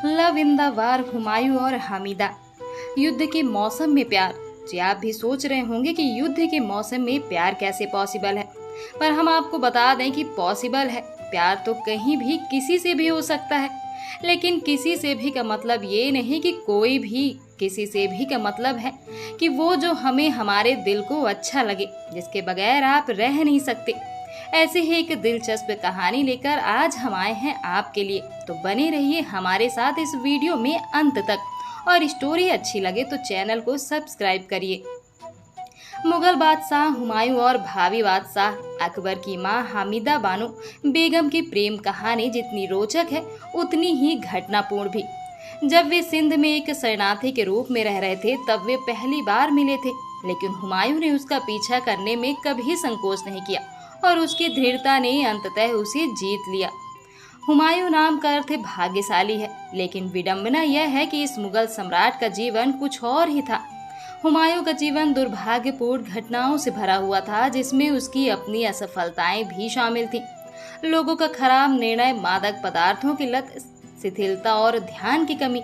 Love in the war, Humayun और हमीदा। युद्ध के मौसम में प्यार। जी, आप भी सोच रहे होंगे कि युद्ध के मौसम में प्यार कैसे पॉसिबल है, पर हम आपको बता दें कि पॉसिबल है। प्यार तो कहीं भी किसी से भी हो सकता है, लेकिन किसी से भी का मतलब ये नहीं कि कोई भी। किसी से भी का मतलब है कि वो जो हमें हमारे दिल को अच्छा लगे, जिसके बगैर आप रह नहीं सकते। ऐसे ही एक दिलचस्प कहानी लेकर आज हम आए हैं आपके लिए, तो बने रहिए हमारे साथ इस वीडियो में अंत तक। और स्टोरी अच्छी लगे तो चैनल को सब्सक्राइब करिए। मुगल बादशाह हुमायूं और भावी बादशाह अकबर की मां हामिदा बानो बेगम की प्रेम कहानी जितनी रोचक है, उतनी ही घटनापूर्ण भी। जब वे सिंध में एक शरणार्थी के रूप में रह रहे थे, तब वे पहली बार मिले थे, लेकिन हुमायूं ने उसका पीछा करने में कभी संकोच नहीं किया और उसकी दृढ़ता ने अंततः उसे जीत लिया। हुमायूं नाम का अर्थ भाग्यशाली है, लेकिन विडंबना यह है कि इस मुगल सम्राट का जीवन कुछ और ही था। हुमायूं का जीवन दुर्भाग्यपूर्ण घटनाओं से भरा हुआ था, जिसमें उसकी अपनी असफलताएं भी शामिल थीं। लोगों का खराब निर्णय, मादक पदार्थों की लत, शिथिलता और ध्यान की कमी।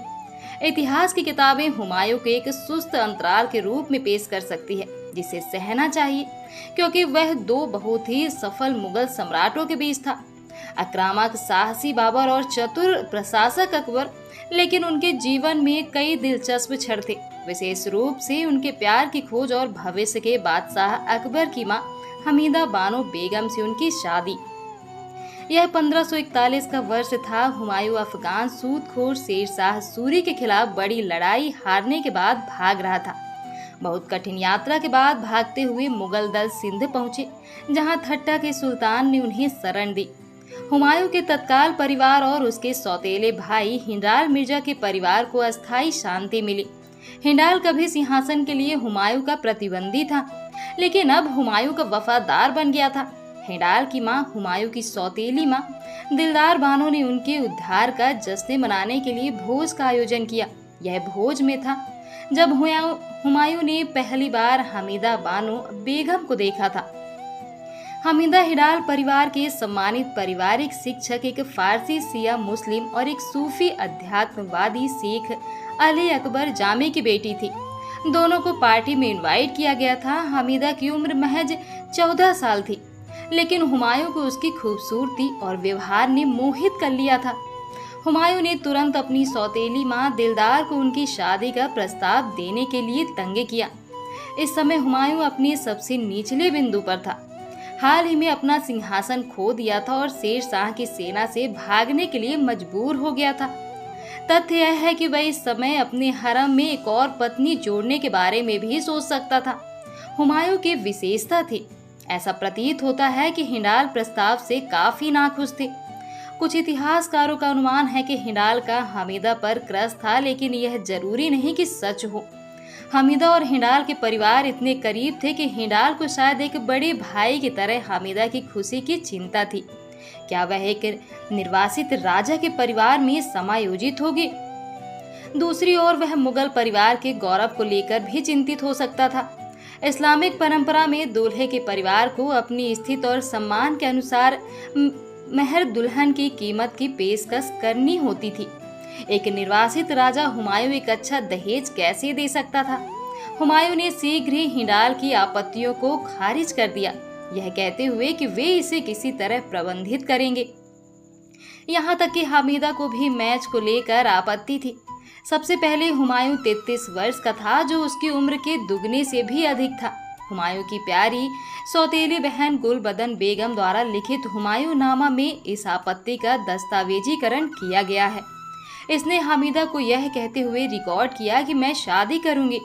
इतिहास की किताबें हुमायूं को एक सुस्त अंतराल के रूप में पेश कर सकती है, जिसे सहना चाहिए, क्योंकि वह दो बहुत ही सफल मुगल सम्राटों के बीच था, आक्रामक साहसी बाबर और चतुर प्रशासक अकबर। लेकिन उनके जीवन में कई दिलचस्प क्षण थे, विशेष रूप से उनके प्यार की खोज और भविष्य के बादशाह अकबर की मां हमीदा बानो बेगम से उनकी शादी। यह 1541 का वर्ष था। हुमायूं अफगान सूदखोर शेरशाह सूरी के खिलाफ बड़ी लड़ाई हारने के बाद भाग रहा था। बहुत कठिन यात्रा के बाद भागते हुए मुगल दल सिंध पहुंचे, जहां ठट्टा के सुल्तान ने उन्हें शरण दी। हुमायूं के तत्काल परिवार और उसके सौतेले भाई हिंडाल मिर्जा के परिवार को अस्थायी शांति मिली। हिंडाल कभी सिंहासन के लिए हुमायूं का प्रतिद्वंदी था, लेकिन अब हुमायूं का वफादार बन गया था। हिंडाल की मां, हुमायूं की सौतेली मां दिलदार बानो ने उनके उद्धार का जश्न मनाने के लिए भोज का आयोजन किया। यह भोज में था जब हुमायूं ने पहली बार हमीदा बानो बेगम को देखा था। हमीदा हिंडाल परिवार के सम्मानित पारिवारिक शिक्षक, एक फारसी शिया मुस्लिम और एक सूफी अध्यात्मवादी शेख अली अकबर जामे की बेटी थी। दोनों को पार्टी में इनवाइट किया गया था। हमीदा की उम्र महज 14 साल थी, लेकिन हुमायूं को उसकी खूबसूरती और व्यवहार ने मोहित कर लिया था। हुमायूं ने तुरंत अपनी सौतेली मां दिलदार को उनकी शादी का प्रस्ताव देने के लिए तंग किया। इस समय हुमायूं अपने सबसे निचले बिंदु पर था। हाल ही में अपना सिंहासन खो दिया था और शेर शाह की सेना से भागने के लिए मजबूर हो गया था। तथ्य यह है कि वह इस समय अपने हरम में एक और पत्नी जोड़ने के बारे में भी सोच सकता था। हुमायूं की विशेषता थी। ऐसा प्रतीत होता है कि हिंडाल प्रस्ताव से काफी नाखुश थे। कुछ इतिहासकारों का अनुमान है कि हिंडाल का हमीदा पर क्रश था, लेकिन यह जरूरी नहीं कि सच हो। हमीदा और हिंडाल के परिवार इतने करीब थे कि हिंडाल को शायद एक बड़े भाई की तरह हमीदा की खुशी की चिंता थी। क्या वह एक निर्वासित राजा के परिवार में समायोजित होगी? दूसरी ओर वह मुगल परिवार के गौरव को लेकर भी चिंतित हो सकता था। इस्लामिक परंपरा में दूल्हे के परिवार को अपनी स्थिति और सम्मान के अनुसार महर दुल्हन की कीमत की पेशकश करनी होती थी। एक निर्वासित राजा हुमायूं एक अच्छा दहेज कैसे दे सकता था? हुमायूं ने शीघ्र ही हिंडाल की आपत्तियों को खारिज कर दिया, यह कहते हुए कि वे इसे किसी तरह प्रबंधित करेंगे। यहाँ तक कि हमीदा को भी मैच को लेकर आपत्ति थी। सबसे पहले हुमायूं 33 वर्ष का था, जो उसकी उम्र के दुगने से भी अधिक था। हुमायूं की प्यारी सौतेली बहन गुलबदन बेगम द्वारा लिखित हुमायूं नामा में इस आपत्ति का दस्तावेजीकरण किया गया है। इसने हमीदा को यह कहते हुए रिकॉर्ड किया कि मैं शादी करूंगी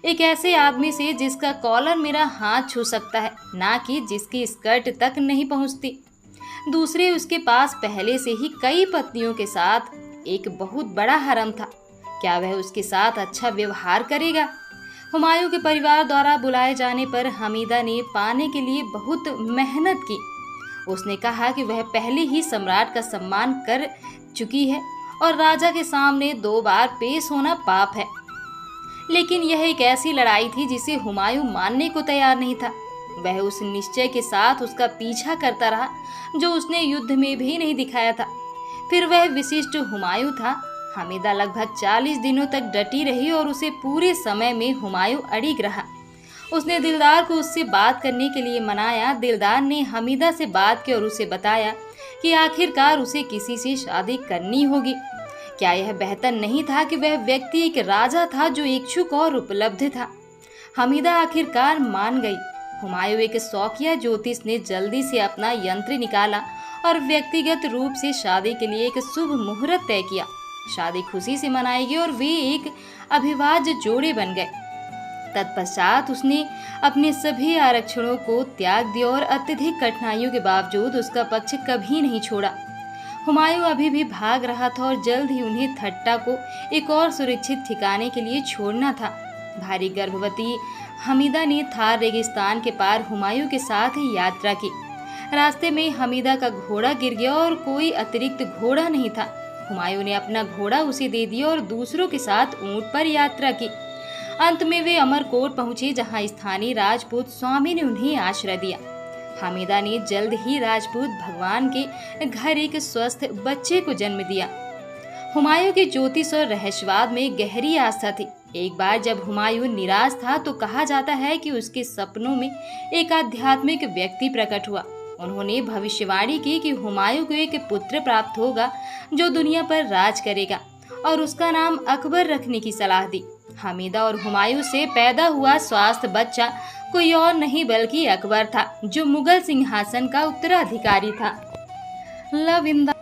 एक ऐसे आदमी से जिसका कॉलर मेरा हाथ छू सकता है, ना कि जिसकी स्कर्ट तक नहीं पहुंचती। दूसरे, उसके पास पहले से ही कई पत्नियों के साथ एक बहुत बड़ा हरम था। क्या वह उसके साथ अच्छा व्यवहार करेगा? हुमायूं के परिवार द्वारा बुलाए जाने पर हमीदा ने पाने के लिए बहुत मेहनत की। उसने कहा कि वह पहले ही सम्राट का सम्मान कर चुकी है और राजा के सामने 2 बार पेश होना पाप है। लेकिन यह एक ऐसी लड़ाई थी जिसे हुमायूं मानने को तैयार नहीं था। वह उस निश्चय के साथ उसका पीछा करता रहा जो उसने युद्ध में भी नहीं दिखाया था। फिर वह विशिष्ट हुमायूं था हमीदा लगभग 40 दिनों तक डटी रही और उसे पूरे समय में हुमायूं अड़िग रहा। उसने दिलदार को उससे बात करने के लिए मनाया। दिलदार ने हमीदा से बात की और उसे बताया कि आखिरकार उसे किसी से शादी करनी होगी। क्या यह बेहतर नहीं था कि वह व्यक्ति एक राजा था जो इच्छुक और उपलब्ध था। हमीदा आखिरकार मान गई। हुमायूं एक शौकिया ज्योतिष ने जल्दी से अपना यंत्र निकाला और व्यक्तिगत रूप से शादी के लिए एक शुभ मुहूर्त तय किया। शादी खुशी से मनाई गई और वे एक अभिभाज्य जोड़े बन गए। तत्पश्चात उसने अपने सभी आरक्षणों को त्याग दिया और अत्यधिक कठिनाइयों के बावजूद उसका पक्ष कभी नहीं छोड़ा। हुमायूं अभी भी भाग रहा था और जल्द ही उन्हें थट्टा को एक और सुरक्षित ठिकाने के लिए छोड़ना था। भारी गर्भवती हमीदा ने थार रेगिस्तान के पार हुमायूं के साथ ही यात्रा की। रास्ते में हमीदा का घोड़ा गिर गया और कोई अतिरिक्त घोड़ा नहीं था। हुमायूं ने अपना घोड़ा उसे दे दिया और दूसरों के साथ ऊंट पर यात्रा की। अंत में वे अमरकोट पहुंचे, जहां स्थानीय राजपूत स्वामी ने उन्हें आश्रय दिया। हमीदा ने जल्द ही राजपूत भगवान के घर एक स्वस्थ बच्चे को जन्म दिया। हुमायूं के ज्योतिष और रहस्यवाद में गहरी आस्था थी। एक बार जब हुमायूं निराश था तो कहा जाता है कि उसके सपनों में एक आध्यात्मिक व्यक्ति प्रकट हुआ। उन्होंने भविष्यवाणी की कि हुमायूं को एक पुत्र प्राप्त होगा जो दुनिया पर राज करेगा और उसका नाम अकबर रखने की सलाह दी। हमीदा और हुमायूं से पैदा हुआ स्वस्थ बच्चा कोई और नहीं बल्कि अकबर था, जो मुगल सिंहासन का उत्तराधिकारी था। Love in the